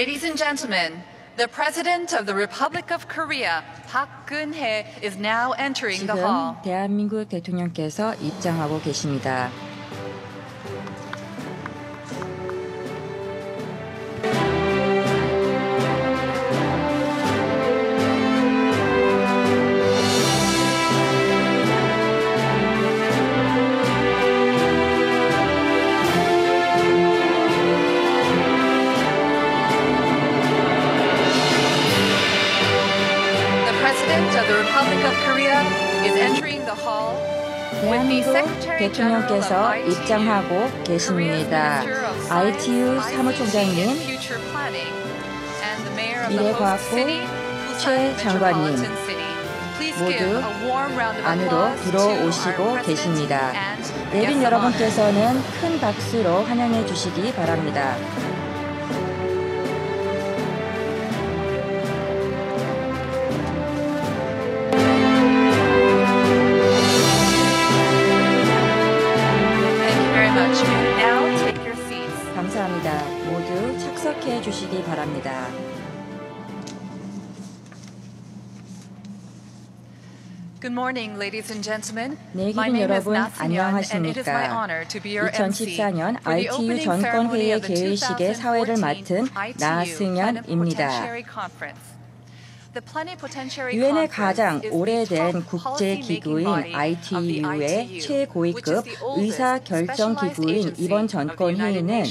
Ladies and gentlemen, the President of the Republic of Korea, Park Geun-hye, is now entering the hall. 지금 대한민국 대통령께서 입장하고 계십니다. 대한민국 대통령께서 입장하고 계십니다. ITU 사무총장님, 미래과학부 최 장관님 모두 안으로 들어오시고 계십니다. 내빈 여러분께서는 큰 박수로 환영해 주시기 바랍니다. 감사합니다. 모두 착석해 주시기 바랍니다. Good morning, ladies and gentlemen. 내기린 여러분 안녕하십니까? 2014년 ITU 전권회의 개의식의 사회를 맡은 나승현입니다. 유엔의 가장 오래된 국제기구인 ITU의 최고위급 의사결정기구인 이번 전권회의는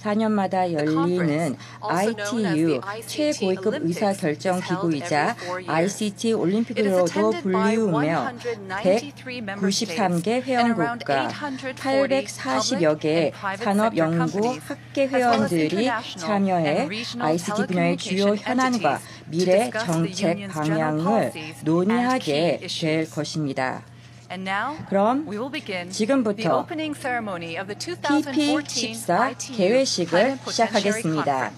4년마다 열리는 ITU 최고위급 의사결정기구이자 ICT 올림픽으로도 불리우며 193개 회원국가 840여 개의 산업연구 학계 회원들이 참여해 ICT 분야의 주요 현안과 미래 정책 방향을 논의하게 될 것입니다. 그럼 지금부터 PP14 개회식을 시작하겠습니다.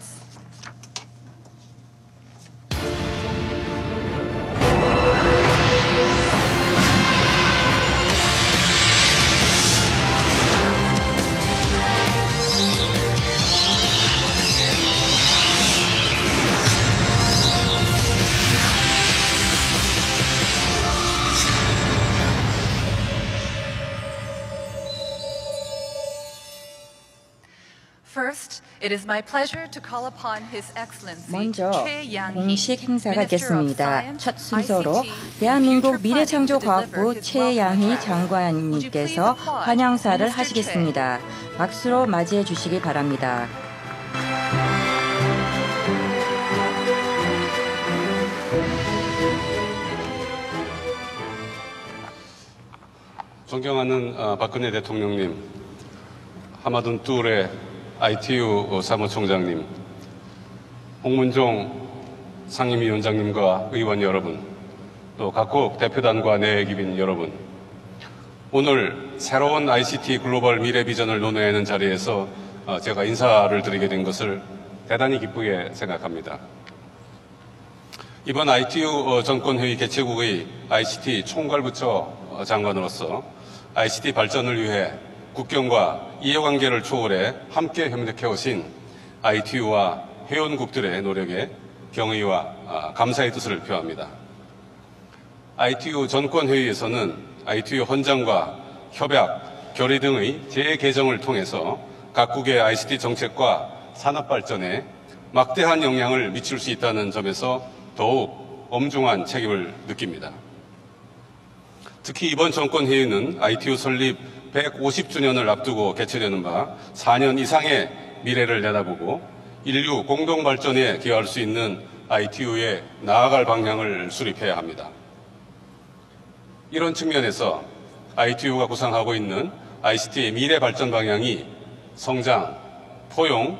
먼저 공식 행사가 있겠습니다. 첫 순서로 대한민국 미래창조과학부 최양희 장관님께서 환영사를 하시겠습니다. 박수로 맞이해 주시기 바랍니다. 존경하는 박근혜 대통령님, 하마둔 뚜레 ITU 사무총장님, 홍문종 상임위원장님과 의원 여러분, 또 각국 대표단과 내기빈 여러분, 오늘 새로운 ICT 글로벌 미래 비전을 논의하는 자리에서 제가 인사를 드리게 된 것을 대단히 기쁘게 생각합니다. 이번 ITU 전권회의 개최국의 ICT 총괄부처 장관으로서 ICT 발전을 위해 국경과 이해관계를 초월해 함께 협력해오신 ITU와 회원국들의 노력에 경의와 감사의 뜻을 표합니다. ITU 전권회의에서는 ITU 헌장과 협약, 결의 등의 재개정을 통해서 각국의 ICT 정책과 산업 발전에 막대한 영향을 미칠 수 있다는 점에서 더욱 엄중한 책임을 느낍니다. 특히 이번 전권회의는 ITU 설립 150주년을 앞두고 개최되는 바 4년 이상의 미래를 내다보고 인류 공동 발전에 기여할 수 있는 ITU의 나아갈 방향을 수립해야 합니다. 이런 측면에서 ITU가 구상하고 있는 ICT의 미래 발전 방향이 성장, 포용,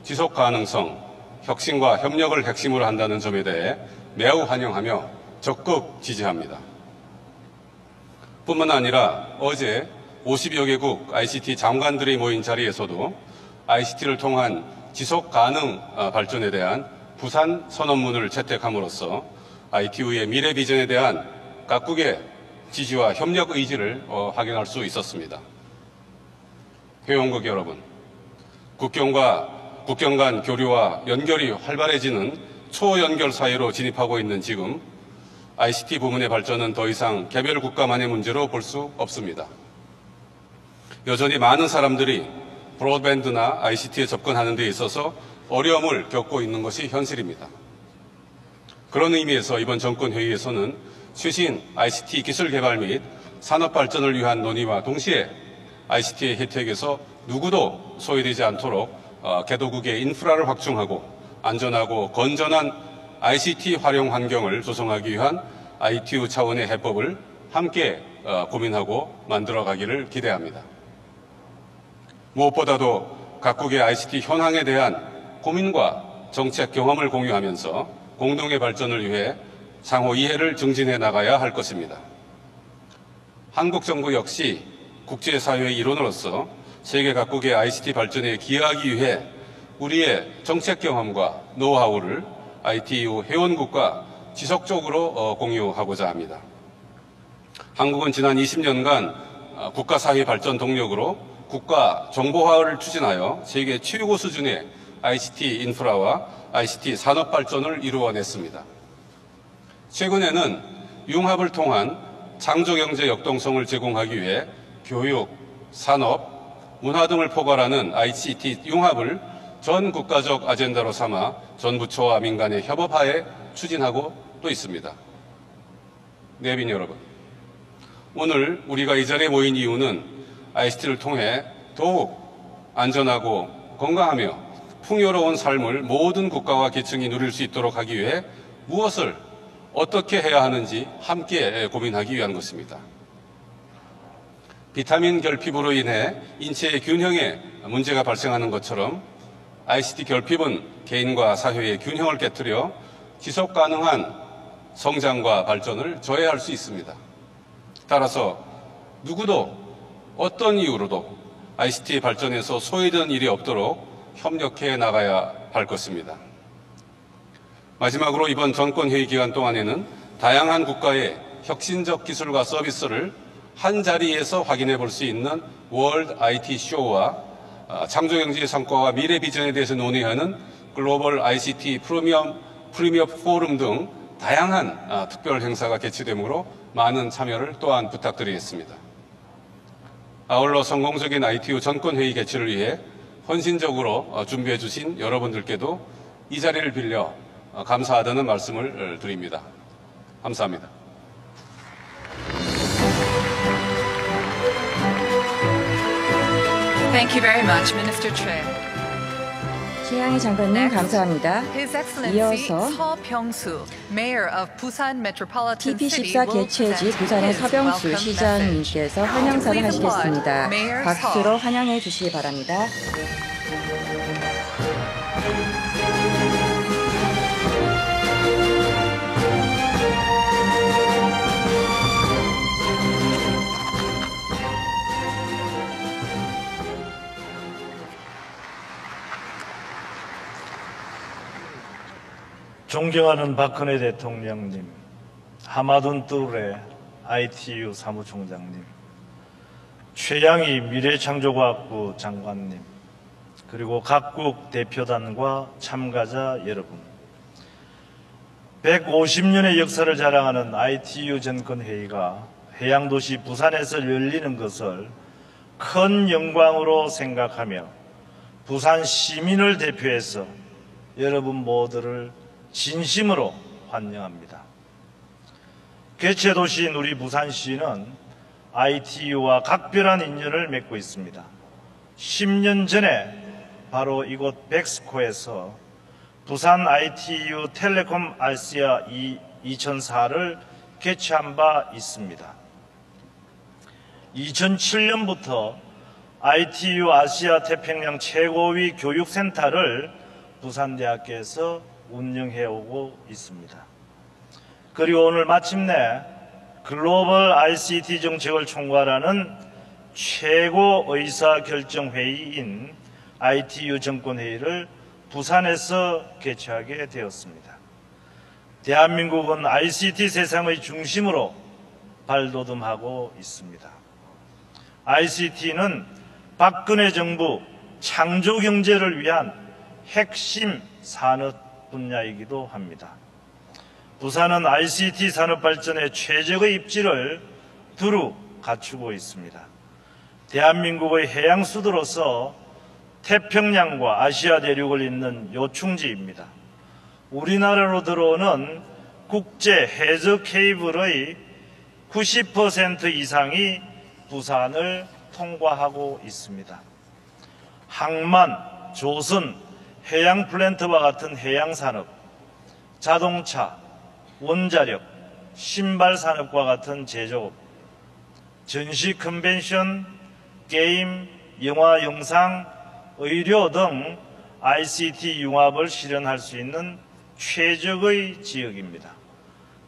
지속 가능성, 혁신과 협력을 핵심으로 한다는 점에 대해 매우 환영하며 적극 지지합니다. 뿐만 아니라 어제 50여 개국 ICT 장관들이 모인 자리에서도 ICT를 통한 지속 가능 발전에 대한 부산 선언문을 채택함으로써 ITU의 미래 비전에 대한 각국의 지지와 협력 의지를 확인할 수 있었습니다. 회원국 여러분, 국경과 국경 간 교류와 연결이 활발해지는 초연결 사회로 진입하고 있는 지금 ICT 부문의 발전은 더 이상 개별 국가만의 문제로 볼 수 없습니다. 여전히 많은 사람들이 브로드밴드나 ICT에 접근하는 데 있어서 어려움을 겪고 있는 것이 현실입니다. 그런 의미에서 이번 정권회의에서는 최신 ICT 기술 개발 및 산업 발전을 위한 논의와 동시에 ICT의 혜택에서 누구도 소외되지 않도록 개도국의 인프라를 확충하고 안전하고 건전한 ICT 활용 환경을 조성하기 위한 ITU 차원의 해법을 함께 고민하고 만들어가기를 기대합니다. 무엇보다도 각국의 ICT 현황에 대한 고민과 정책 경험을 공유하면서 공동의 발전을 위해 상호 이해를 증진해 나가야 할 것입니다. 한국 정부 역시 국제사회의 일원으로서 세계 각국의 ICT 발전에 기여하기 위해 우리의 정책 경험과 노하우를 ITU 회원국과 지속적으로 공유하고자 합니다. 한국은 지난 20년간 국가사회 발전 동력으로 국가 정보화를 추진하여 세계 최고 수준의 ICT 인프라와 ICT 산업 발전을 이루어냈습니다. 최근에는 융합을 통한 창조경제 역동성을 제공하기 위해 교육, 산업, 문화 등을 포괄하는 ICT 융합을 전 국가적 아젠다로 삼아 전 부처와 민간의 협업하에 추진하고 또 있습니다. 내빈 여러분, 오늘 우리가 이 자리에 모인 이유는 ICT를 통해 더욱 안전하고 건강하며 풍요로운 삶을 모든 국가와 계층이 누릴 수 있도록 하기 위해 무엇을 어떻게 해야 하는지 함께 고민하기 위한 것입니다. 비타민 결핍으로 인해 인체의 균형에 문제가 발생하는 것처럼 ICT 결핍은 개인과 사회의 균형을 깨뜨려 지속 가능한 성장과 발전을 저해할 수 있습니다. 따라서 누구도 어떤 이유로도 ICT 발전에서 소외되는 일이 없도록 협력해 나가야 할 것입니다. 마지막으로 이번 정권회의 기간 동안에는 다양한 국가의 혁신적 기술과 서비스를 한 자리에서 확인해 볼 수 있는 월드 IT 쇼와 창조경제의 성과와 미래 비전에 대해서 논의하는 글로벌 ICT 프리미엄 포럼 등 다양한 특별 행사가 개최되므로 많은 참여를 또한 부탁드리겠습니다. 아울러 성공적인 ITU 전권회의 개최를 위해 헌신적으로 준비해 주신 여러분들께도 이 자리를 빌려 감사하다는 말씀을 드립니다. 감사합니다. Thank you very much, Minister Choi. 최양희 장관님 감사합니다. His Excellency 이어서 Seo Byung-soo, Mayor of Busan Metropolitan City, TP14 will 개최지 present 부산의 his 서병수 welcome 시장님께서 message. 환영사를 Please applaud 하시겠습니다. Mayor Seo. 박수로 환영해 주시기 바랍니다. 존경하는 박근혜 대통령님, 하마둔 뚜레 ITU 사무총장님, 최양희 미래창조과학부 장관님, 그리고 각국 대표단과 참가자 여러분, 150년의 역사를 자랑하는 ITU 전권회의가 해양도시 부산에서 열리는 것을 큰 영광으로 생각하며 부산 시민을 대표해서 여러분 모두를 진심으로 환영합니다. 개최도시인 우리 부산시는 ITU와 각별한 인연을 맺고 있습니다. 10년 전에 바로 이곳 백스코에서 부산 ITU 텔레콤 아시아 2004를 개최한 바 있습니다. 2007년부터 ITU 아시아 태평양 최고위 교육센터를 부산대학교에서 운영해오고 있습니다. 그리고 오늘 마침내 글로벌 ICT 정책을 총괄하는 최고 의사결정회의인 ITU 정권회의를 부산에서 개최하게 되었습니다. 대한민국은 ICT 세상의 중심으로 발돋움하고 있습니다. ICT는 박근혜 정부 창조경제를 위한 핵심 산업 분야이기도 합니다. 부산은 ICT 산업 발전의 최적의 입지를 두루 갖추고 있습니다. 대한민국의 해양 수도로서 태평양과 아시아 대륙을 잇는 요충지입니다. 우리나라로 들어오는 국제 해저 케이블의 90% 이상이 부산을 통과하고 있습니다. 항만, 조선, 해양 플랜트와 같은 해양 산업, 자동차, 원자력, 신발 산업과 같은 제조업, 전시 컨벤션, 게임, 영화, 영상, 의료 등 ICT 융합을 실현할 수 있는 최적의 지역입니다.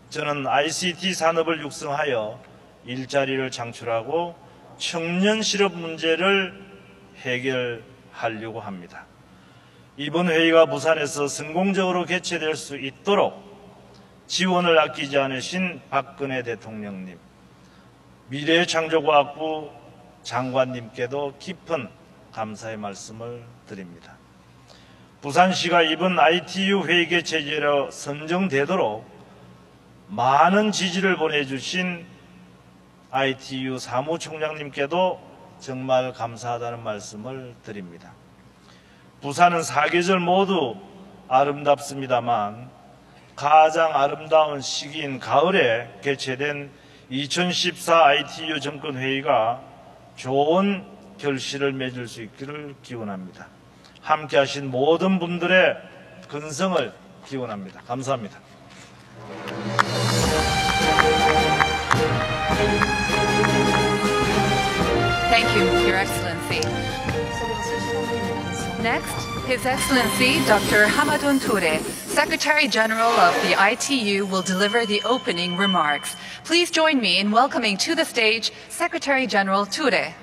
저는 ICT 산업을 육성하여 일자리를 창출하고 청년 실업 문제를 해결하려고 합니다. 이번 회의가 부산에서 성공적으로 개최될 수 있도록 지원을 아끼지 않으신 박근혜 대통령님, 미래창조과학부 장관님께도 깊은 감사의 말씀을 드립니다. 부산시가 이번 ITU 회의 개최지로 선정되도록 많은 지지를 보내주신 ITU 사무총장님께도 정말 감사하다는 말씀을 드립니다. 부산은 사계절 모두 아름답습니다만 가장 아름다운 시기인 가을에 개최된 2014 ITU 정권회의가 좋은 결실을 맺을 수 있기를 기원합니다. 함께 하신 모든 분들의 근성을 기원합니다. 감사합니다. Thank you, Your Excellency. Next, His Excellency Dr. Hamadun Toure, Secretary General of the ITU, will deliver the opening remarks. Please join me in welcoming to the stage Secretary General Toure.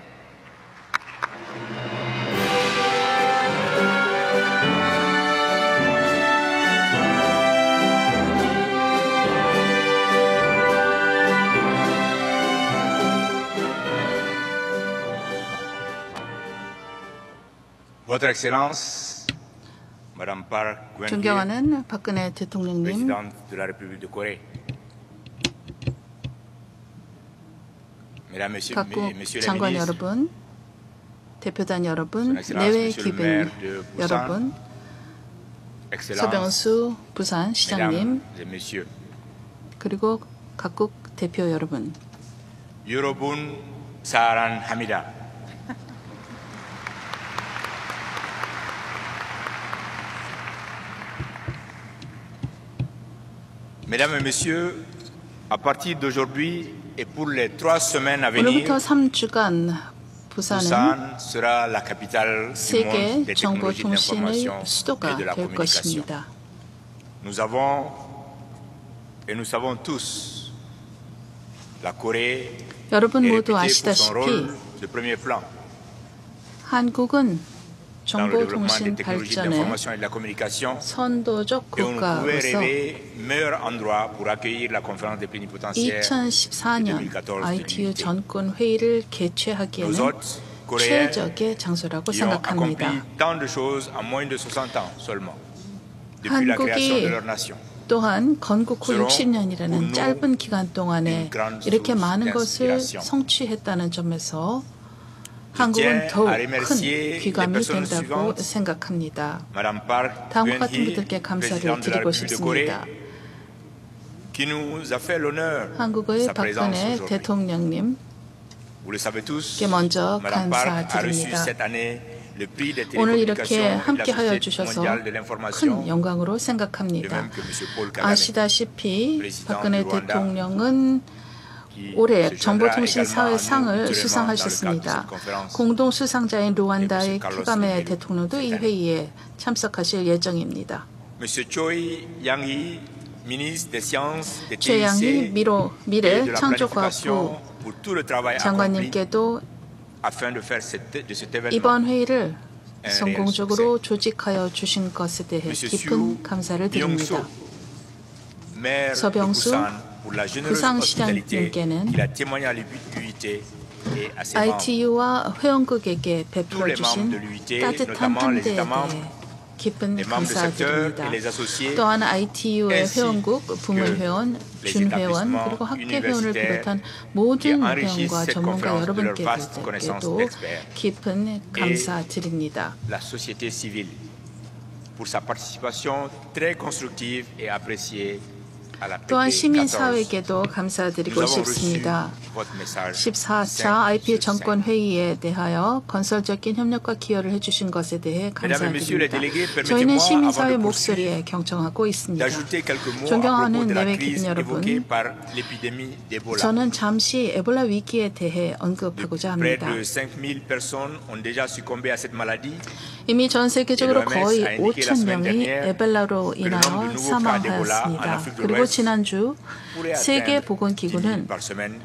Votre Excellence, Madame Park Geun-hye, 존경하는 박근혜 대통령님, Présidente de la République de Corée, Mesdames, 각국 Messieurs les 장관 ministres, 여러분, 대표단 여러분, Son Excellence, 내외 Monsieur le 기빈 maire de Busan, 여러분, Excellences, 서병수 부산 시장님, Mesdames et Messieurs, 그리고 각국 대표 여러분, 여러분 사랑합니다. Mesdames et Messieurs, à partir d'aujourd'hui et pour les 3 semaines à venir, 오늘부터 3주간 부산은 Busan sera la capitale du 세계 monde des technologies de 정보통신의 l'information 수도가 et de la 될 communication. 것입니다. Nous avons et nous savons tous la Corée 여러분 est 모두 réputée pour son 아시다시피 rôle de premier plan 한국은 dans le développement des 정보통신 technologies de 발전의 l'information et de la communication. 선도적 Et on ne pouvait 국가로서 rêver meilleur endroit pour accueillir la conférence des plénipotentiaires de 2014년 2014 ITU de l'unité. 전권 회의를 Nos 개최하기에는 hôtes coréens 최적의 장소라고 qui ont accompli 생각합니다. tant de choses en moins de 60 ans seulement depuis la création de 한국이 leur nation. 또한 건국 후 seront 60년이라는 pour nous 짧은 기간 동안에 une grande 이렇게 source 많은 것을 d'inspiration. 성취했다는 점에서 Je 한국은 tiens 더욱 à 큰 remercier les 귀감이 personnes 된다고 suivantes. 생각합니다. Madame Park 다음과 같은 Geun-hye, 분들께 감사를 présidente de la 드리고 République de Corée, 싶습니다. qui nous a fait l'honneur de 한국의 sa présence 박근혜 aujourd'hui. 대통령님 Vous le savez tous, 께 먼저 Madame Park a reçu 감사드립니다. cette année le prix des 오늘 télécommunications 이렇게 et de la 함께하여 Société 주셔서 mondiale de 큰 l'information, 영광으로 de 생각합니다. même que Monsieur Paul Kagame, 아시다시피 président 박근혜 du Rwanda, 대통령은 qui 올해 se joindra 정보통신 également à nous 사회상을 naturellement dans le cadre de 수상하셨습니다. cette conférence. 공동 수상자인 루안다의 Monsieur Carlos 카가메 Rimelu 대통령도 이 cette année. 회의에 참석하실 예정입니다. Monsieur Choi Yang-hee, ministre des Sciences, des 최양희 TIC et de 미래 la 창조과학부 planification pour tout le travail accompli 장관님께도 afin de faire de cet événement 이번 회의를 성공적으로 조직하여 주신 것에 대해 Monsieur 깊은 Siu 감사를 드립니다. Byung-soo, maire de 서병수 Busan, pour la généreuse hospitalité 부산시장님께는 qu'il a témoigné à l'UIT et à ses membres. ITU와 회원국에게 베풀어 Tous les membres 주신 de l'UIT, 따뜻한 notamment les 뜻에 États membres, 대해 깊은 les membres du secteur 감사드립니다. et les associés, 또한 ITU의 ainsi 회원국, 부문회원, les 준회원, établissements 그리고 학계회원을 universitaires 비롯한 모든 qui enrichissent 회원과 cette 전문가 conférence de leur vaste 여러분께도 connaissance d'experts. 깊은 감사드립니다. la société civile pour sa participation très constructive et appréciée à la 또한 PP14. 시민사회에게도 감사드리고 Nous avons reçu 싶습니다. votre message 14차 5 IP sur 5. 정권회의에 대하여 건설적인 협력과 기여를 해주신 것에 대해 Mesdames et messieurs les 감사드립니다. délégués, permettez-moi, 저희는 avant 시민사회 de 목소리에 경청하고 있습니다. d'ajouter quelques mots à propos 존경하는 de la 내외 crise 기준 여러분, évoquée par l'épidémie d'Ebola. 저는 잠시 에볼라 위기에 대해 언급하고자 Près 합니다. de 5000 personnes ont déjà succombé à cette maladie. 이미 전 세계적으로 OMS 거의 a indiqué la 5천 semaine 명이 dernière 에볼라로 que le nombre 인하여 de nouveaux cas d'Ebola en 사망하였습니다. Afrique de 그리고 l'Ouest 지난주 pourrait atteindre 10 000 세계보건기구는 par semaine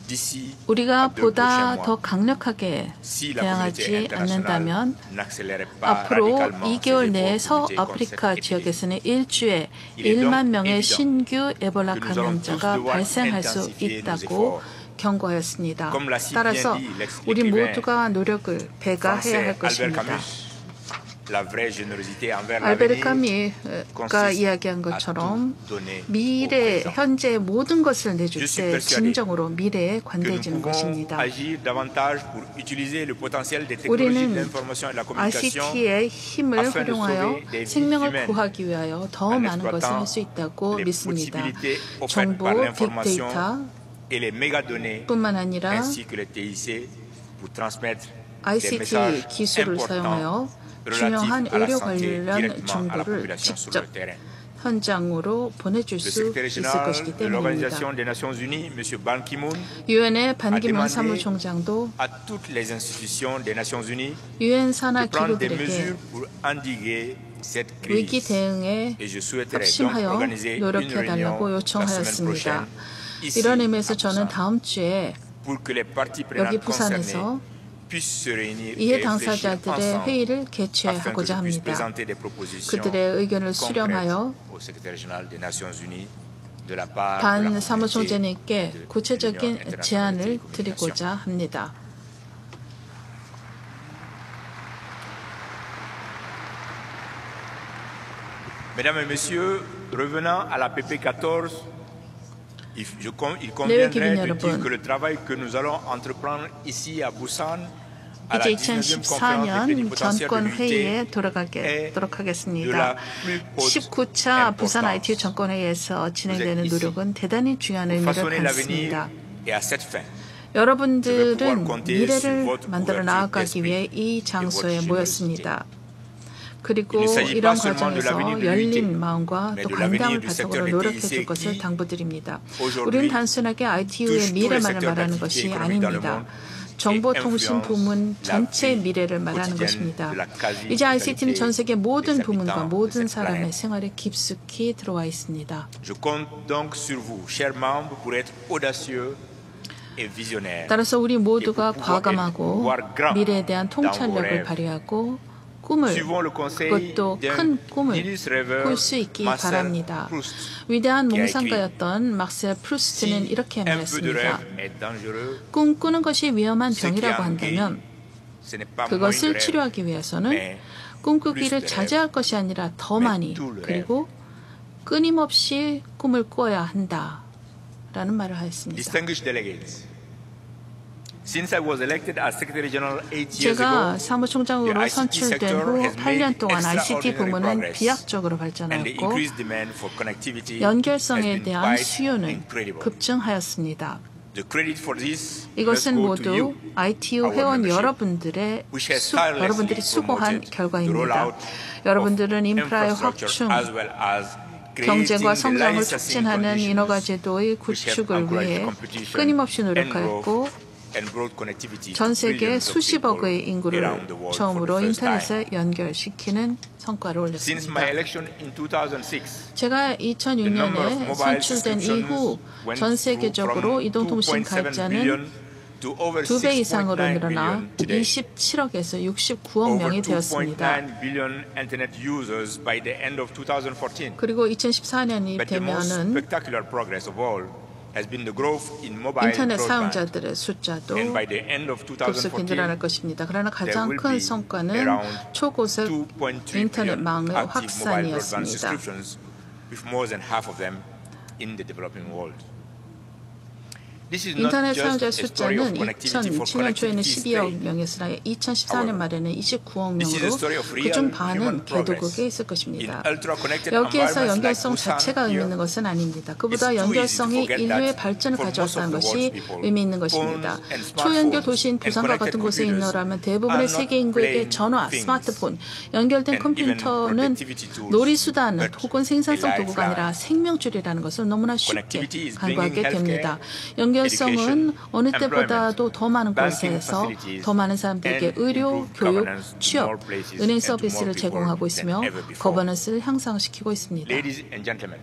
d'ici 우리가 à 2 보다 prochains 더 mois. 강력하게 Si la communauté 대응하지 internationale 않는다면 n'accélérait pas 앞으로 radicalement 2개월 ses 내에 efforts pour lutter contre 서아프리카 cette épidémie. 지역에서는 일주에 Il est donc 1만 명의 évident 신규 에볼라 que nous allons tous 감염자가 devoir 발생할 수 intensifier nos 있다고 efforts. 경고하였습니다. Comme l'a si 따라서 bien dit 우리 l'ex-écrivain 모두가 노력을 배가해야 Français 할 Albert 것입니다. Camus, la vraie générosité envers 알베르 l'avenir 까미가 이야기한 것처럼 미래, 현재 모든 것을 내줄 때 진정으로 미래에 que nous 관대해지는 pouvons 것입니다. agir davantage pour utiliser le potentiel des technologies de 우리는 l'information et de la communication ICT의 힘을 afin de 활용하여 sauver des vies 생명을 humaines 구하기 위하여 더 en 많은 것을 exploitant 할 수 있다고 les 믿습니다. possibilités offertes 정보, par l'information 빅데이터 et les mégadonnées 뿐만 아니라 ainsi que les TIC pour transmettre des ICT messages 기술을 사용하여 importants 중요한 relatifs à la 의료 santé 관련 directement à la 정보를 population sur 직접 le terrain. 현장으로 보내줄 Le 수 secrétaire 있을 général 것이기 de 때문입니다. l'Organisation des Nations Unies, M. Ban Ki-moon, 유엔의 반기문 demandé 사무총장도 à toutes les institutions des Nations Unies 유엔 산하 de prendre des 기구들에게 mesures pour endiguer cette 위기 crise. 대응에 Et je souhaiterais donc 합심하여 organiser une 노력해달라고 réunion la semaine 요청하였습니다. prochaine ici 이런 à 의미에서 저는 Busan 다음 주에 pour que les parties 여기 prenantes concernées 부산에서 puissent se réunir et 이해 réfléchir 당사자들의 ensemble 회의를 afin que 개최하고자 je puisse 합니다. présenter des propositions 그들의 의견을 concrètes 수렴하여 au secrétaire général des Nations Unies de la part de la 반 communauté 사무총장님께 de l'Union 구체적인 internationale de 제안을 télécommunications. 드리고자 합니다. Mesdames et messieurs, revenant à la PP14, il 기준 conviendrait de dire 여러분, que le travail que nous allons entreprendre ici à Busan, à la 이제 19e conférence des 2014년 plénipotentiaires de 전권 회의에 l'UIT, 돌아가도록 de 하겠습니다. la plus haute 19차 부산 importance. ITU 전권회의에서 진행되는 ici 노력은 대단히 중요한 pour 의미를 façonner l'avenir 갖습니다. et à cette fin. 여러분들은 compter sur 미래를 votre 만들어 ouverture 나아가기 위해 이 d'esprit 장소에 et votre 모였습니다. 그리고 Il ne s'agit 이런 pas seulement de l'avenir 과정에서 de l'UIT, 열린 마음과 mais 또 de l'avenir 관당을 du secteur 바탕으로 des 노력해 줄 TIC 것을 qui, 당부드립니다. aujourd'hui, 우리는 단순하게 ITU의 touche tous les 미래만을 secteurs 말하는 d'activité 것이 économique dans le 아닙니다. monde 정보통신 et 부문 influence 전체의 la vie 미래를 말하는 quotidienne 것입니다. de la quasi-totalité 이제 ICT는 전 세계 모든 des 부문과 habitants 모든 de cette 사람의 planète. 생활에 깊숙이 들어와 있습니다. Je compte donc sur vous, chers membres, pour être audacieux et visionnaires. 따라서 우리 모두가 et pour 과감하고 pouvoir grand 미래에 대한 dans vos 통찰력을 rêves. 발휘하고 꿈을 Suivons le conseil 그것도 d'un 큰 꿈을 illustre rêveur, 꿀 수 있기 Marcel 바랍니다. Proust, 위대한 qui a 몽상가였던 막셀 프루스트는 Si 이렇게 un peu de 말했습니다. rêve est dangereux, 꿈꾸는 것이 위험한 ce qui 병이라고 en guérit, 한다면 ce n'est pas moins de 그것을 rêve, 치료하기 위해서는 mais 꿈꾸기를 plus de 자제할 것이 아니라 더 mais 많이 tout le 그리고 끊임없이 꿈을 꿔야 한다라는 말을 하였습니다. distinguished delegates. Since I was elected as Secretary General 8 years 제가 ago, 사무총장으로 the ICT 선출된 sector 후 has 8년 made 동안 ICT extraordinary 부문은 progress, 비약적으로 and the 발전하였고 increased demand for connectivity has 연결성에 been 대한 quite 수요는 incredible. 급증하였습니다. The credit for this must 이것은 go to 모두 you, ITU our 회원 membership, 여러분들의 which has tirelessly 여러분들이 수고한 promoted the 결과입니다. rollout 여러분들은 of 인프라의 infrastructure 확충, as well as 경제과 creating the 성장을 licensing 촉진하는 conditions 인허가 제도의 which have 구축을 encouraged 위해 competition 끊임없이 and 노력하였고 growth and broad connectivity 전 to 세계 billions of 수십억의 people 인구를 around the world for 처음으로 the first time. 인터넷에 연결시키는 성과를 Since my 올렸습니다. election in 2006, 제가 the number of 2006년에 mobile 선출된 subscriptions 이후 went 전 through 세계적으로 from 이동통신 2.7 가입자는 billion to over 2배 이상으로 6.9 늘어나 billion today. 27억에서 69억 Over 명이 되었습니다. 2.9 billion internet users by the end of 2014. 그리고 2014년이 But the most 되면은 spectacular progress of all has been the growth in mobile 인터넷 broadband. 사용자들의 숫자도 And by the end of 급속히 2014, 늘어날 것입니다. 그러나 there 가장 will 큰 be 성과는 around 초고속 2.3 인터넷 million 망의 active mobile broadband 확산이었습니다. subscriptions, with more than half of them in the developing world. This is not 인터넷 just 사용자 a story of 숫자는 connectivity for 2007년 초에는 connectivity's 12억 sake. 명이었으나 2014년 말에는 29억 This is a story 명으로 of real 그중 human 반은 progress. 개도국에 있을 In 것입니다. ultra-connected 여기에서 environments 연결성 like Busan 자체가 의미 here, 있는 것은 아닙니다. it's 그보다 too 연결성이 easy to forget 인류의 that 발전을 for most 가져왔다는 of the 것이 world's people, 의미 있는 것입니다. phones and 초연결 smartphones 도시인 and 부산과 같은 connected 곳에 computers 있노라면 are 대부분의 not 세계 인구에게 playing 전화, things 스마트폰, 연결된 and even 컴퓨터는 productivity tools, 놀이수단 but 혹은 생산성 a 도구가 아니라 lifeline. 생명줄이라는 것을 너무나 쉽게 Connectivity is 간과하게 bringing 됩니다. healthcare, 연결성은 어느 education, 때보다도 더 많은 banking 곳에서 facilities, 더 많은 사람들에게 and 의료, improved 교육, governance to 취업, more places 은행 and to 서비스를 more people 제공하고 있으며 than ever before. 거버넌스를 향상시키고 있습니다. Ladies and gentlemen,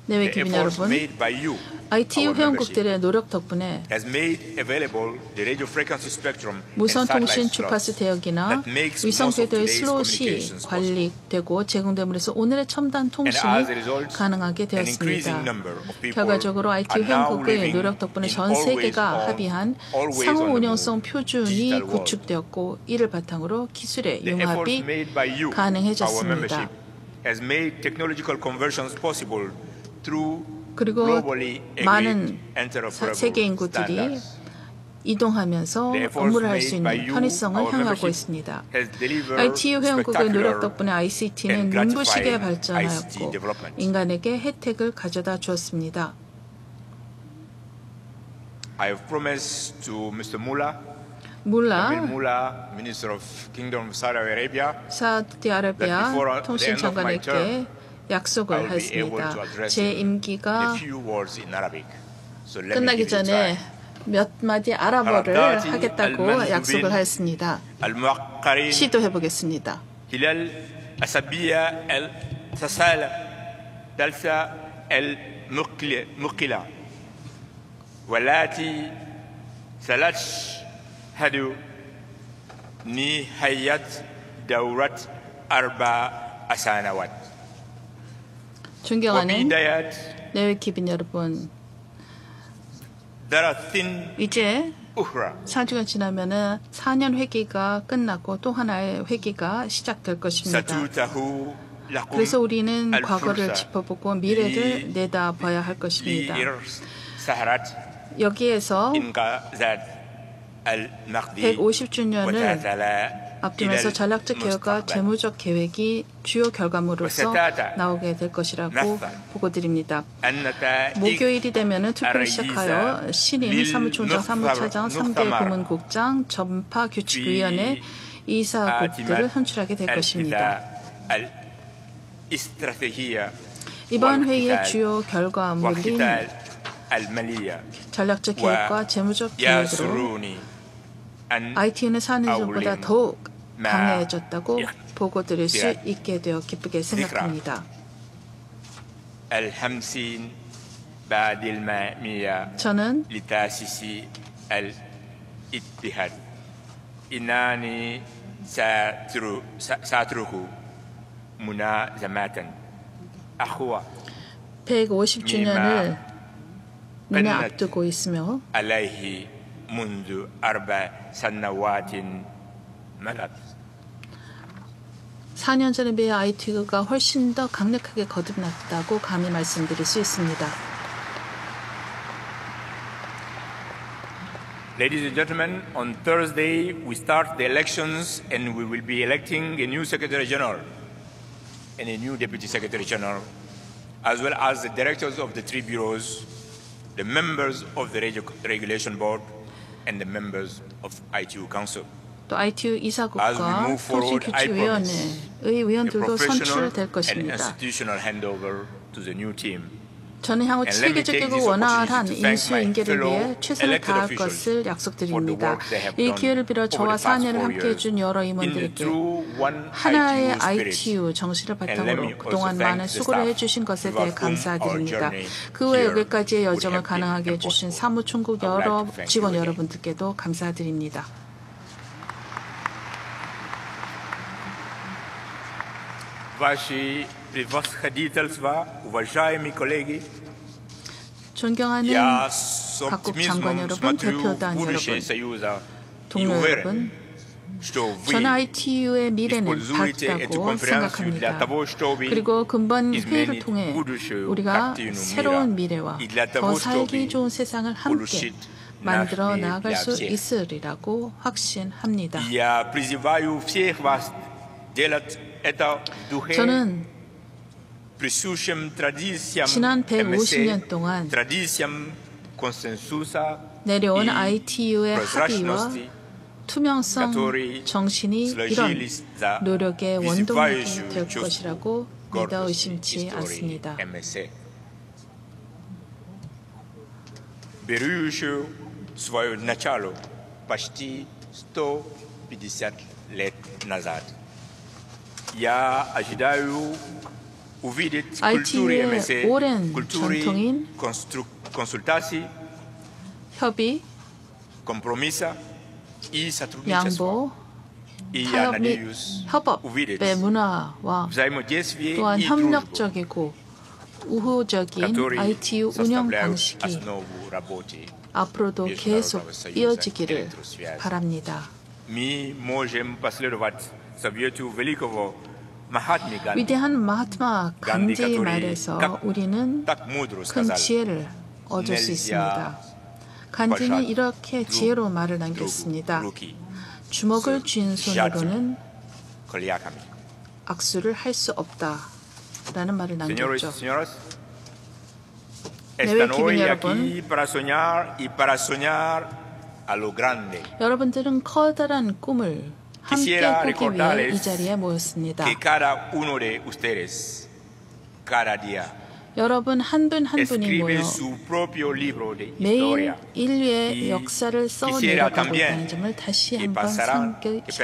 내외 the 기빈 efforts 여러분, made by you, ITU our membership, 회원국들의 노력 덕분에 has made available the radio frequency spectrum and 무선 통신 satellite 주파수 slots 대역이나 that makes 위성 most of 궤도의 today's 슬롯이 communications possible. 관리되고 제공됨으로써 오늘의 첨단 And as a 통신이 result, 가능하게 an increasing 되었습니다. number of people 결과적으로 ITU are now 회원국의 living 노력 덕분에 in 전 always 세계가 on, 합의한 always 상호 on the 운영성 move 표준이 digital world. 구축되었고 이를 바탕으로 기술의 The efforts 융합이 made by you, our 가능해졌습니다. membership, has made technological conversions possible through 그리고 globally agreed 많은 interoperable 세계 인구들이 standards. 이동하면서 The efforts 업무를 할 수 made by 있는 you, 편의성을 our 향유하고 membership, 있습니다. has delivered ITU 회원국의 노력 spectacular 덕분에 ICT는 and 눈부시게 gratifying 발전하였고 ICT development. 인간에게 혜택을 가져다 주었습니다. I have promised to Mr. Mullah, 몰라 Nabil Mullah, Minister of Kingdom of Saudi Arabia, 사우디아라비아 that before the 통신 end of my 장관에게 term, I 약속을 will be able 했습니다. to address 제 him 임기가 a few words in Arabic. So let me 끝나기 give it a 전에 try. 몇 마디 아랍어를 하라다티 하겠다고 알만두빈 약속을 했습니다. المعقرين 시도해 보겠습니다. خلال أسابيع التسالة جلسة المقلة والتي ستشهد نهاية دورة 4 سنوات 존경하는 وبداية 내외 기빈 여러분, دراسة 이제 أخرى 4주가 지나면은 4년 회기가 끝났고 또 하나의 회기가 시작될 것입니다. ستتيح لكم 그래서 우리는 과거를 الفرصة 짚어보고 미래를 내다봐야 할 것입니다. لإرساء 여기에서 إنقاذات المقدي 150주년을 وتعالى 앞두면서 إلى 전략적 계획과 المستقبل. 재무적 계획이 주요 결과물로서 나오게 될 것이라고 보고드립니다. النتائج 목요일이 되면 투표를 시작하여 الرئيسة 신임 사무총장, 사무차장, 3대 للمؤتمر 고문국장, 전파규칙위원회 이사국들을 선출하게 될 것입니다. الاستراتيجية 이번 회의의 والقتال 주요 결과물인 والقتال المالية 전략적 계획과 재무적 계획으로 ويسرني أن IT는 4년 전보다 أولم 더욱 마 강해졌다고 보고드릴 수 예. 있게 되어 기쁘게 생각합니다. الخمسين بعد المائة 저는 لتأسيس الاتحاد إنني سأترك منازمة أخوة 150주년을 눈에 앞두고 있으며 عليه منذ 4 سنوات مضت 4년 전에 비해 IT가 훨씬 더 강력하게 거듭났다고 감히 말씀드릴 수 있습니다. Ladies and gentlemen, on Thursday we start the elections and we will be electing a new Secretary General and a new Deputy Secretary General, as well as the directors of the three bureaus, the members of the Regulation Board, and the members of ITU Council. 또 ITU As we 이사국과 move forward, I promise 통신규칙위원회의 a 위원들도 professional 선출될 and 것입니다. institutional handover to the new team. 저는 향후 And let me take 체계적이고 this 원활한 opportunity to thank 인수 my 인계를 fellow 위해 최선을 elected 다할 officials 것을 for the 약속드립니다. work they have 이 done 기회를 빌어 over 저와 the past 4년을 4 함께해 준 years 여러 in the 임원들에게 true one 하나의 ITU spirit. ITU 정신을 And let me 바탕으로 also 그동안 thank 많은 the 수고를 staff 해주신 것에 without 대해 whom 감사드립니다. our journey 그 외 here 여기까지의 would 여정을 have been 가능하게 해주신 impossible. 사무총국 I would 여러 like to thank 직원 you again. 여러분들께도 감사드립니다. Ваши превосходительства, уважаемые коллеги, 존경하는 각국 장관 여러분, 대표단 여러분, 동료 여러분, 저는 ITU의 미래는 밝다고 생각합니다. 그리고 금번 회의를 통해 우리가 새로운 미래와 더 살기 좋은 세상을 함께 만들어 나아갈 수 있으리라고 확신합니다. 저는 지난 150년 동안 내려온 ITU의 합의와 투명성 정신이 이런 노력의 원동력이 될 것이라고 믿어 의심치 않습니다. свое начало почти 150 лет назад. Я ожидаю увидеть в культуре МС культуры консультаций, 협의, компромисса и 양보, 타협 및 협업의 문화와 또한 협력적이고 우호적인 ITU 운영 방식이 앞으로도 계속 이어지기를 바랍니다. 위대한 마하트마 간디의 말에서 우리는 큰 지혜를 얻을 수 있습니다. 간디는 이렇게 지혜로운 말을 남겼습니다. 주먹을 쥔 손으로는 악수를 할 수 없다라는 말을 남겼죠. 내외 기빈 여러분, 여러분들은 커다란 꿈을 함께 꾸기 위해 이 자리에 모였습니다. 여러분 한 분 한 분이 모여 매일 인류의 역사를 써내려가고 있다는 점을 다시 한번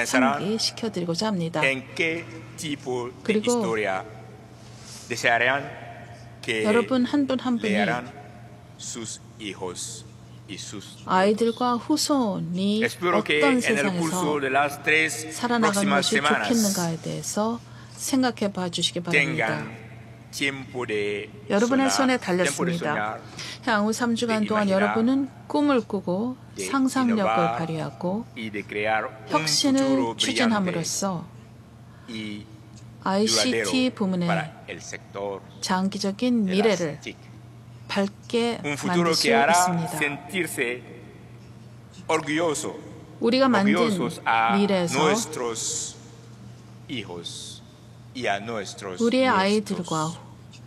상기시켜드리고자 합니다. 그리고 여러분 한 분 한 분이 아이들과 후손이 어떤 세상에서 살아나가는 것이 좋겠는가에 대해서 생각해 봐 주시기 바랍니다. 여러분의 손에 달렸습니다. 향후 3주간 동안 여러분은 꿈을 꾸고 상상력을 발휘하고 혁신을 추진함으로써 ICT 부문의 장기적인 미래를 밝게 만들 수 있습니다. 우리가 만든 미래에서 우리의 아이들과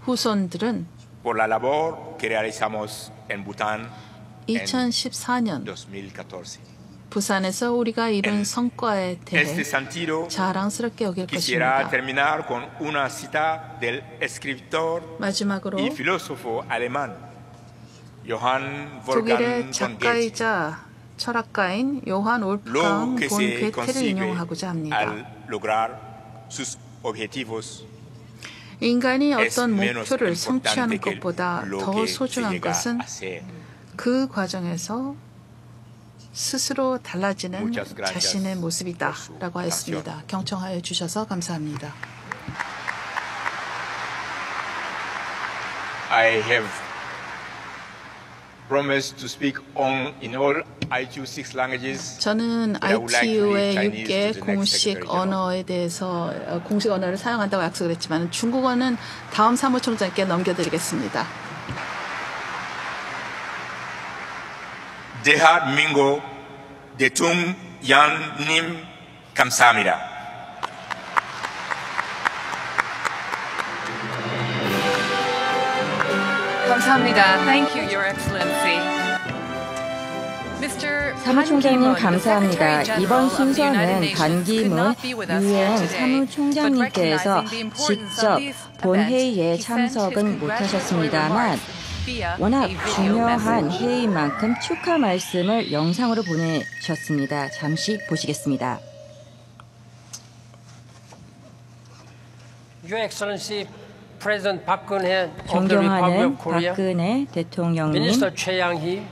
후손들은 2014년 부산에서 우리가 이룬 성과에 대해 자랑스럽게 여길 것입니다. 마지막으로 독일의 작가이자 철학가인 요한 올프강 본 괴테를 인용하고자 합니다. 인간이 어떤 목표를 성취하는 것보다 더 소중한 것은 그 과정에서 스스로 달라지는 자신의 모습이다 라고 하였습니다. 경청하여 주셔서 감사합니다. I have promised to speak in all ITU 6 languages. 저는 ITU의 6개 공식 언어에 대해서 공식 언어를 사용한다고 약속을 했지만 중국어는 다음 사무총장께 넘겨드리겠습니다. 대한민국 대통령님 감사합니다. 감사합니다. Thank you, Your Excellency. 사무총장님 감사합니다. 이번 순서는 반기문 유엔 사무총장님께서 직접 본회의에 참석은 못하셨습니다만 워낙 중요한 회의인 만큼 축하 말씀을 영상으로 보내셨습니다. 잠시 보시겠습니다. Your Excellency President 박근혜 존경하는 박근혜 대통령님, 최양희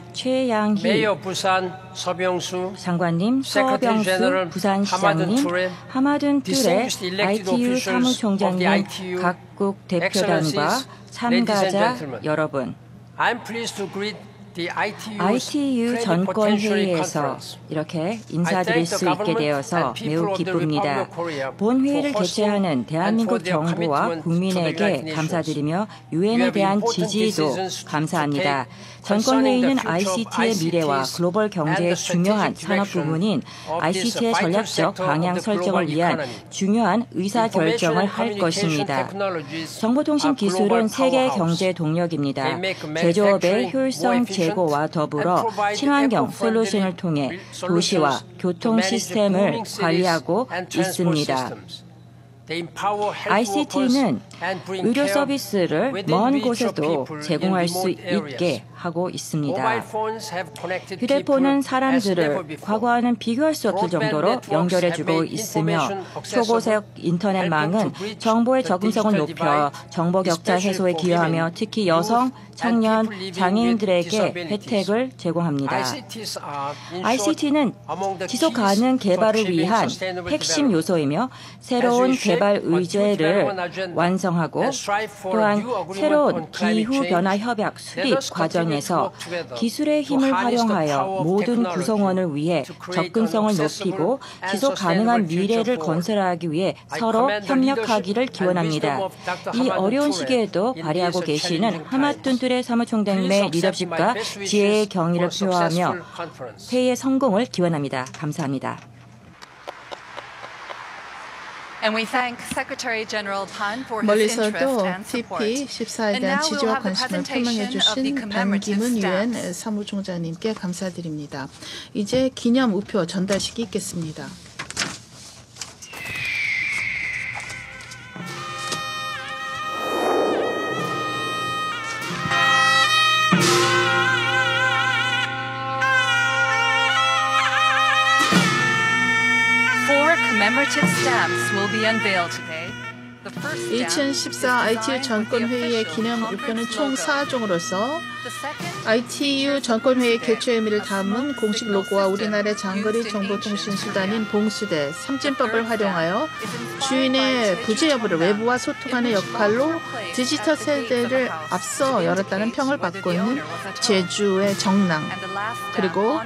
메이어 부산 서병수 장관님, 서병수 부산시장님, 하마둔 툴레 ITU 사무총장님, 각국 대표단과 참가자 여러분, I'm pleased to greet the ITU 전권회의에서 이렇게 인사드릴 수 있게 되어서 매우 기쁩니다. 본회의를 개최하는 대한민국 정부와 국민에게 감사드리며 유엔에 대한 지지도 감사합니다. 전권회의는 ICT의 미래와 글로벌 경제의 중요한 산업 부문인 ICT의 전략적 방향 설정을 위한 중요한 의사결정을 할 것입니다. 정보통신 기술은 세계 경제 동력입니다. 제조업의 효율성 제고와 더불어 친환경 솔루션을 통해 도시와 교통 시스템을 관리하고 있습니다. ICT는 의료 서비스를 먼 곳에도 제공할 수 있게 하고 있습니다. 휴대폰은 사람들을 과거와는 비교할 수 없을 정도로 연결해주고 있으며 초고속 인터넷망은 정보의 접근성을 높여 정보 격차 해소에 기여하며 특히 여성, 청년, 장애인들에게 혜택을 제공합니다. ICT는 지속 가능 개발을 위한 핵심 요소이며 새로운 개발 의제를 완성하고 또한 새로운 기후변화 협약 수립 과정에서 기술의 힘을 활용하여 모든 구성원을 위해 접근성을 높이고 지속 가능한 미래를 건설하기 위해 서로 협력하기를 기원합니다. 이 어려운 시기에도 발휘하고 계시는 하마툰투레 사무총장님의 리더십과 지혜의 경의를 표하며 회의의 성공을 기원합니다. 감사합니다. 멀리서도 TP14에 대한 지지와 관심을 표명해 주신 반기문 유엔 사무총장님께 감사드립니다. 이제 기념 우표 전달식이 있겠습니다. Commemorative stamps will be unveiled today. 2014 ITU 전권회의의 기념 우표는 총 4종으로서 ITU 전권회의 개최 의미를 담은 공식 로고와 우리나라의 장거리 정보통신 수단인 봉수대, 삼진법을 활용하여 주인의 부재 여부를 외부와 소통하는 역할로 디지털 세대를 앞서 열었다는 평을 받고 있는 제주의 정랑, 그리고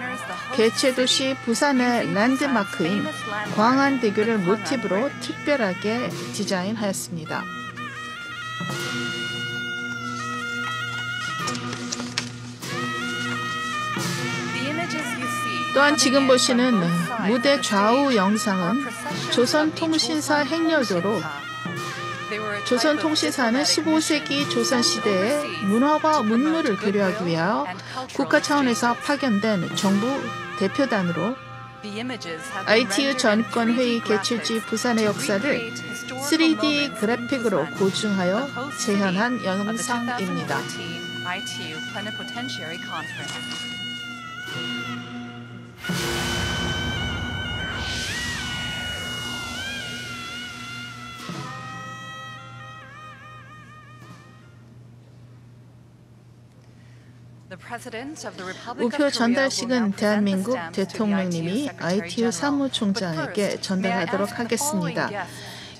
개최 도시 부산의 랜드마크인 광안대교를 모티브로 특별하게 디자인하였습니다. 또한 지금 보시는 무대 좌우 영상은 조선통신사 행렬도로 조선통신사는 15세기 조선시대의 문화와 문물을 교류하기 위하여 국가 차원에서 파견된 정부 대표단으로 ITU 전권회의 개최지 부산의 역사를 3D 그래픽으로 고증하여 재현한 영상입니다. 우표 전달식은 대한민국 대통령님이 ITU 사무총장에게 전달하도록 하겠습니다.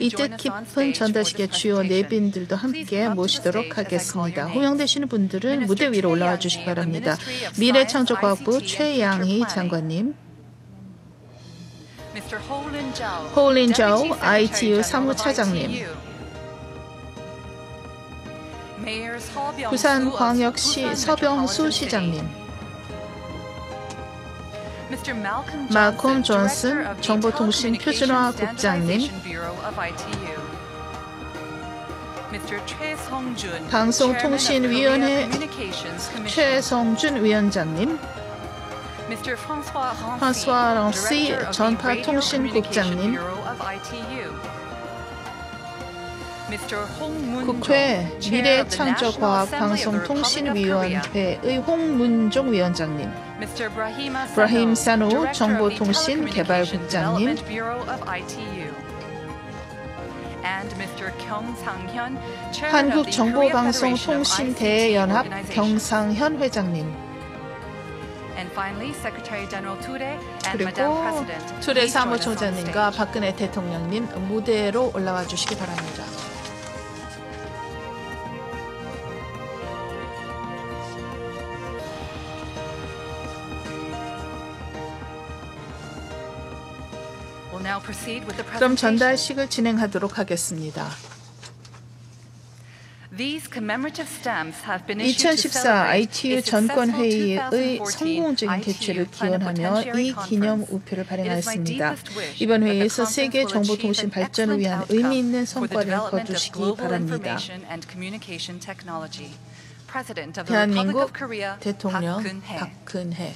이 뜻 깊은 전달식의 주요 내빈들도 함께 모시도록 하겠습니다. 호명되시는 분들은 무대 위로 올라와 주시기 바랍니다. 미래창조과학부 최양희 장관님, 호울린자오 ITU 사무차장님, 부산광역시 서병수 시장님, 말콤 존슨 정보통신 표준화 국장님, 방송통신위원회 최성준 위원장님, 프랑스와 랑시 전파통신국장님, 국회 미래창조과학방송통신위원회의 홍문종 위원장님, 브라힘 사노 정보통신개발국장님, 한국정보방송통신대연합 경상현 회장님, 그리고 투레 사무총장님과 박근혜 대통령님 무대로 올라와 주시기 바랍니다. 그럼 전달식을 진행하도록 하겠습니다. 2014 ITU 전권회의의 성공적인 개최를 기원하며 이 기념 우표를 발행하였습니다. 이번 회의에서 세계 정보통신 발전을 위한 의미 있는 성과를 거두시기 바랍니다. 대한민국 대통령 박근혜.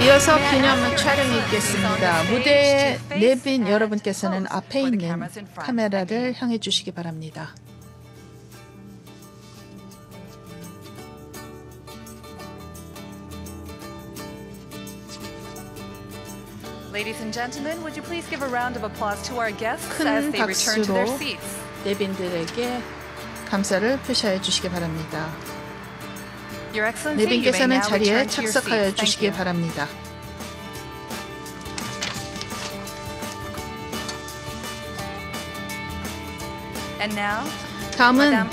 이어서 기념 촬영이 있겠습니다. 무대에 내빈 여러분께서는 앞에 있는 카메라를 향해 주시기 바랍니다. 큰 박수로 내빈들에게 감사를 표시해 주시기 바랍니다. 내빈께서는 자리에 착석하여 주시기 바랍니다. 다음은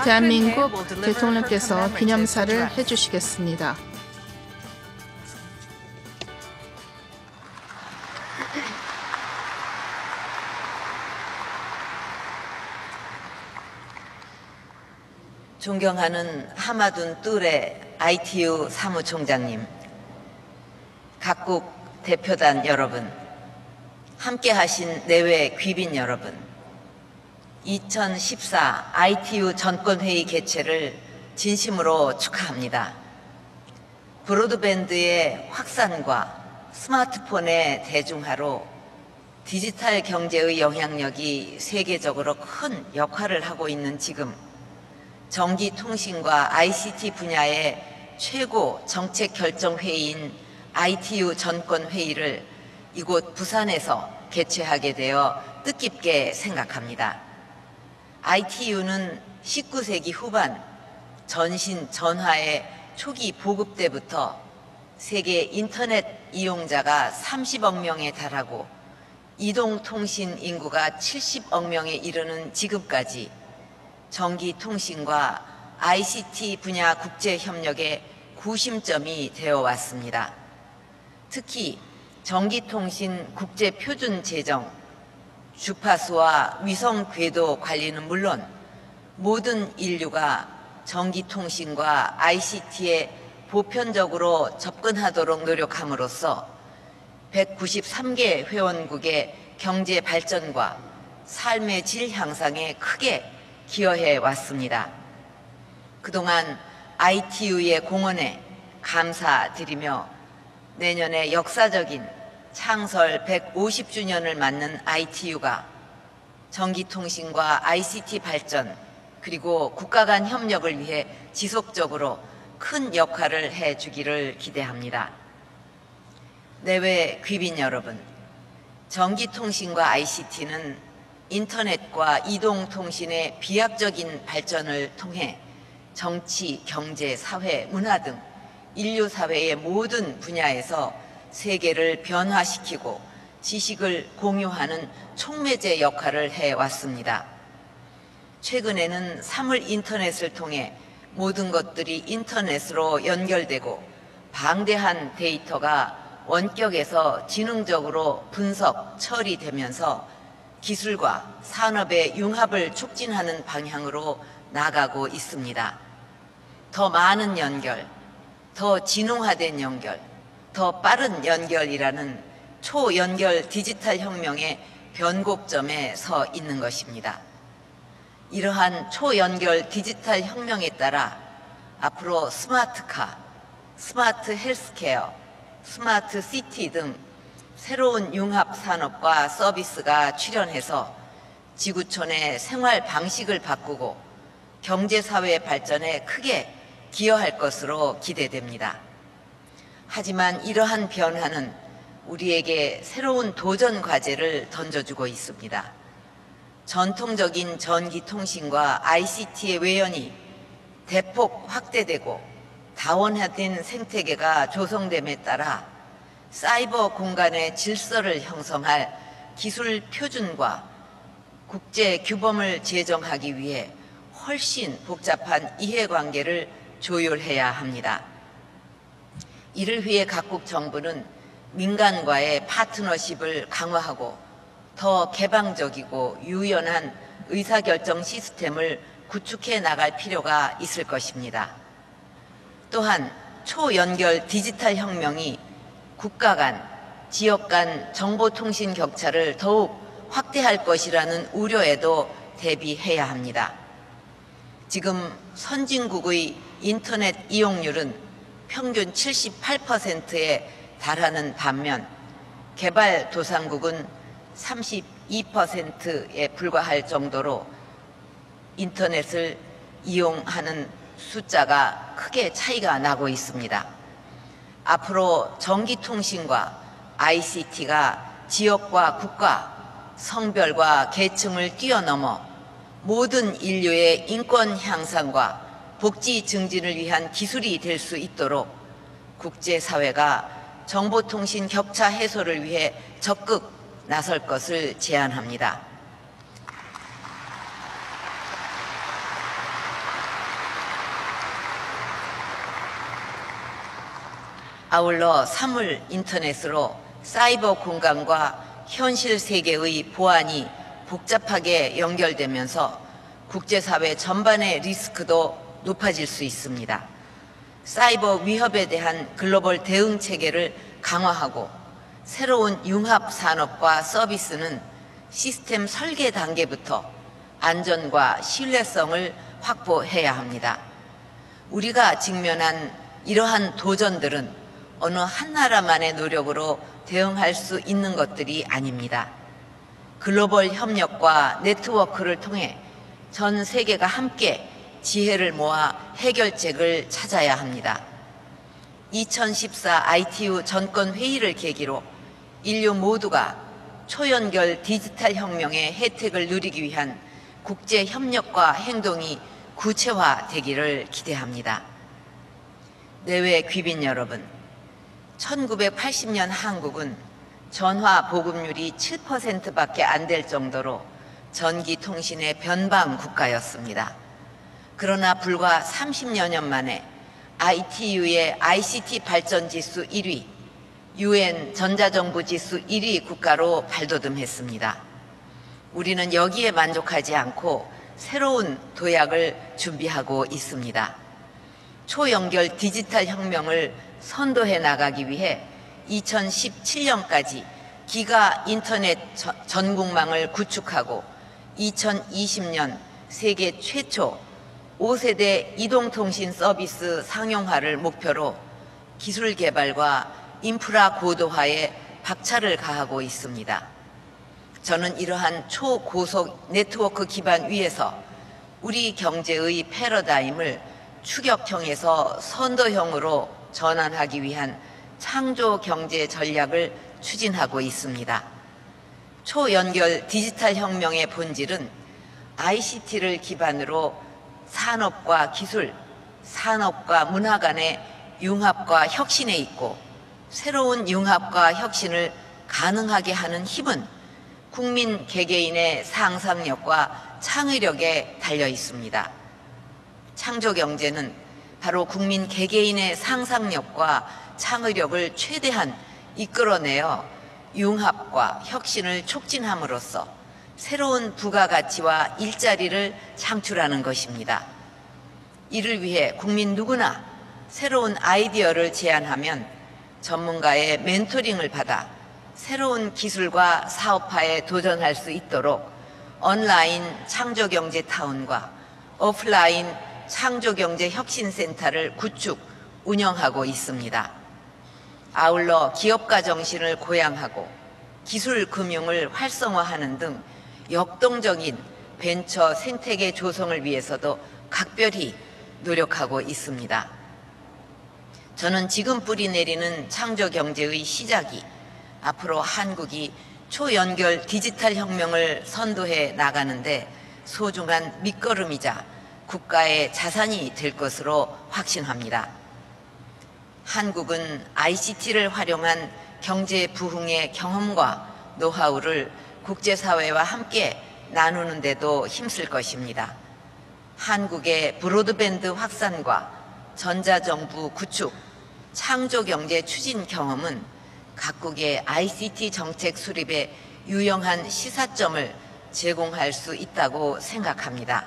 대한민국 대통령께서 기념사를 해주시겠습니다. 존경하는 하마둔 뚜레 ITU 사무총장님, 각국 대표단 여러분, 함께하신 내외 귀빈 여러분, 2014 ITU 전권회의 개최를 진심으로 축하합니다. 브로드밴드의 확산과 스마트폰의 대중화로 디지털 경제의 영향력이 세계적으로 큰 역할을 하고 있는 지금, 전기통신과 ICT 분야의 최고 정책 결정 회의인 ITU 전권회의를 이곳 부산에서 개최하게 되어 뜻깊게 생각합니다. ITU는 19세기 후반 전신 전화의 초기 보급 때부터 세계 인터넷 이용자가 30억 명에 달하고 이동통신 인구가 70억 명에 이르는 지금까지 전기통신과 ICT 분야 국제협력의 구심점이 되어 왔습니다. 특히 전기통신 국제표준 제정, 주파수와 위성 궤도 관리는 물론 모든 인류가 전기통신과 ICT에 보편적으로 접근하도록 노력함으로써 193개 회원국의 경제 발전과 삶의 질 향상에 크게 기여해 왔습니다. 그동안 ITU의 공헌에 감사드리며 내년에 역사적인 창설 150주년을 맞는 ITU가 전기통신과 ICT 발전 그리고 국가 간 협력을 위해 지속적으로 큰 역할을 해주기를 기대합니다. 내외 귀빈 여러분, 전기통신과 ICT는 인터넷과 이동통신의 비약적인 발전을 통해 정치, 경제, 사회, 문화 등 인류 사회의 모든 분야에서 세계를 변화시키고 지식을 공유하는 촉매제 역할을 해왔습니다. 최근에는 사물 인터넷을 통해 모든 것들이 인터넷으로 연결되고 방대한 데이터가 원격에서 지능적으로 분석, 처리되면서 기술과 산업의 융합을 촉진하는 방향으로 나가고 있습니다. 더 많은 연결, 더 진흥화된 연결, 더 빠른 연결이라는 초연결 디지털 혁명의 변곡점에 서 있는 것입니다. 이러한 초연결 디지털 혁명에 따라 앞으로 스마트카, 스마트 헬스케어, 스마트 시티 등 새로운 융합 산업과 서비스가 출현해서 지구촌의 생활 방식을 바꾸고 경제사회 발전에 크게 기여할 것으로 기대됩니다. 하지만 이러한 변화는 우리에게 새로운 도전 과제를 던져주고 있습니다. 전통적인 전기통신과 ICT의 외연이 대폭 확대되고 다원화된 생태계가 조성됨에 따라 사이버 공간의 질서를 형성할 기술 표준과 국제 규범을 제정하기 위해 훨씬 복잡한 이해관계를 조율해야 합니다. 이를 위해 각국 정부는 민간과의 파트너십을 강화하고 더 개방적이고 유연한 의사결정 시스템을 구축해 나갈 필요가 있을 것입니다. 또한 초연결 디지털 혁명이 국가 간, 지역 간 정보통신 격차를 더욱 확대할 것이라는 우려에도 대비해야 합니다. 지금 선진국의 인터넷 이용률은 평균 78%에 달하는 반면 개발도상국은 32%에 불과할 정도로 인터넷을 이용하는 숫자가 크게 차이가 나고 있습니다. 앞으로 전기통신과 ICT가 지역과 국가, 성별과 계층을 뛰어넘어 모든 인류의 인권 향상과 복지 증진을 위한 기술이 될 수 있도록 국제사회가 정보통신 격차 해소를 위해 적극 나설 것을 제안합니다. 아울러 사물 인터넷으로 사이버 공간과 현실 세계의 보안이 복잡하게 연결되면서 국제사회 전반의 리스크도 높아질 수 있습니다. 사이버 위협에 대한 글로벌 대응 체계를 강화하고 새로운 융합 산업과 서비스는 시스템 설계 단계부터 안전과 신뢰성을 확보해야 합니다. 우리가 직면한 이러한 도전들은 어느 한 나라만의 노력으로 대응할 수 있는 것들이 아닙니다. 글로벌 협력과 네트워크를 통해 전 세계가 함께 지혜를 모아 해결책을 찾아야 합니다. 2014 ITU 전권회의를 계기로 인류 모두가 초연결 디지털 혁명의 혜택을 누리기 위한 국제협력과 행동이 구체화되기를 기대합니다. 내외 귀빈 여러분, 1980년 한국은 전화 보급률이 7%밖에 안 될 정도로 전기통신의 변방 국가였습니다. 그러나 불과 30여 년 만에 ITU의 ICT 발전 지수 1위, UN 전자정부 지수 1위 국가로 발돋움했습니다. 우리는 여기에 만족하지 않고 새로운 도약을 준비하고 있습니다. 초연결 디지털 혁명을 선도해 나가기 위해 2017년까지 기가 인터넷 전국망을 구축하고 2020년 세계 최초 5세대 이동통신 서비스 상용화를 목표로 기술 개발과 인프라 고도화에 박차를 가하고 있습니다. 저는 이러한 초고속 네트워크 기반 위에서 우리 경제의 패러다임을 추격형에서 선도형으로 전환하기 위한 창조 경제 전략을 추진하고 있습니다. 초연결 디지털 혁명의 본질은 ICT를 기반으로 산업과 기술, 산업과 문화 간의 융합과 혁신에 있고 새로운 융합과 혁신을 가능하게 하는 힘은 국민 개개인의 상상력과 창의력에 달려 있습니다. 창조 경제는 바로 국민 개개인의 상상력과 창의력을 최대한 이끌어내어 융합과 혁신을 촉진함으로써 새로운 부가가치와 일자리를 창출하는 것입니다. 이를 위해 국민 누구나 새로운 아이디어를 제안하면 전문가의 멘토링을 받아 새로운 기술과 사업화에 도전할 수 있도록 온라인 창조경제 타운과 오프라인 창조경제 혁신센터를 구축, 운영하고 있습니다. 아울러 기업가 정신을 고양하고 기술 금융을 활성화하는 등 역동적인 벤처 생태계 조성을 위해서도 각별히 노력하고 있습니다. 저는 지금 뿌리 내리는 창조 경제의 시작이 앞으로 한국이 초연결 디지털 혁명을 선도해 나가는데 소중한 밑거름이자 국가의 자산이 될 것으로 확신합니다. 한국은 ICT를 활용한 경제 부흥의 경험과 노하우를 국제사회와 함께 나누는 데도 힘쓸 것입니다. 한국의 브로드밴드 확산과 전자정부 구축, 창조경제 추진 경험은 각국의 ICT 정책 수립에 유용한 시사점을 제공할 수 있다고 생각합니다.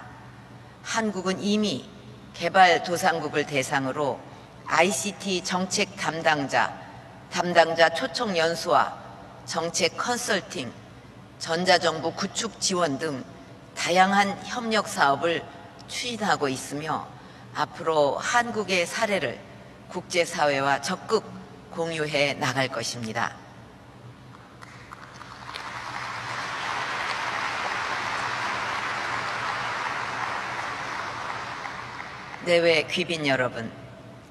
한국은 이미 개발도상국을 대상으로 ICT 정책 담당자 초청 연수와 정책 컨설팅, 전자정부 구축 지원 등 다양한 협력 사업을 추진하고 있으며 앞으로 한국의 사례를 국제사회와 적극 공유해 나갈 것입니다. 내외 귀빈 여러분,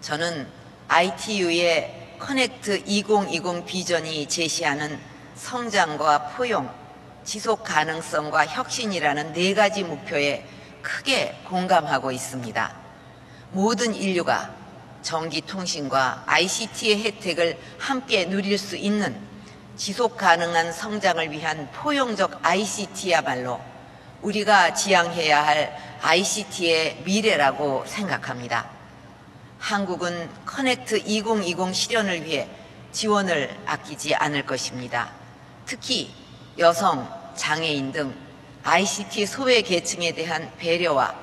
저는 ITU의 커넥트 2020 비전이 제시하는 성장과 포용, 지속 가능성과 혁신이라는 4가지 목표에 크게 공감하고 있습니다. 모든 인류가 전기통신과 ICT의 혜택을 함께 누릴 수 있는 지속 가능한 성장을 위한 포용적 ICT야말로 우리가 지향해야 할 ICT의 미래라고 생각합니다. 한국은 커넥트 2020 실현을 위해 지원을 아끼지 않을 것입니다. 특히 여성, 장애인 등 ICT 소외 계층에 대한 배려와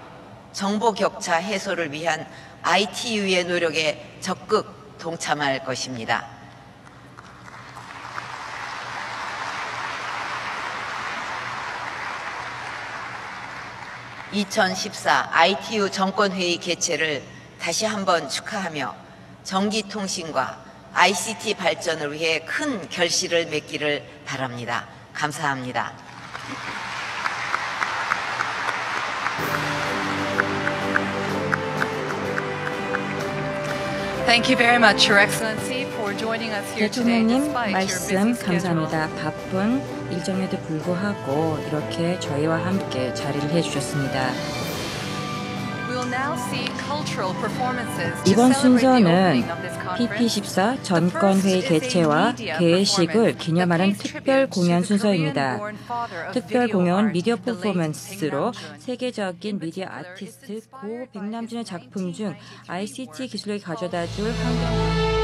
정보 격차 해소를 위한 ITU의 노력에 적극 동참할 것입니다. (2014) ITU 정권회의 개최를 다시 한번 축하하며 전기통신과 ICT 발전을 위해 큰 결실을 맺기를 바랍니다. 감사합니다. Thank you very much, Your Excellency, for joining us here today 대통령님 despite your busy 말씀 schedule. 감사합니다. 바쁜 일정에도 불구하고 이렇게 저희와 함께 자리를 해주셨습니다. We'll now see cultural performances to 이번 celebrate the 순서는 opening of this conference. PP14 전권회의 개최와 개회식을 기념하는 특별 공연 순서입니다. 특별 공연 미디어 퍼포먼스로 세계적인 미디어 아티스트 고 백남준의 작품 중 ICT 기술력이 가져다줄 환경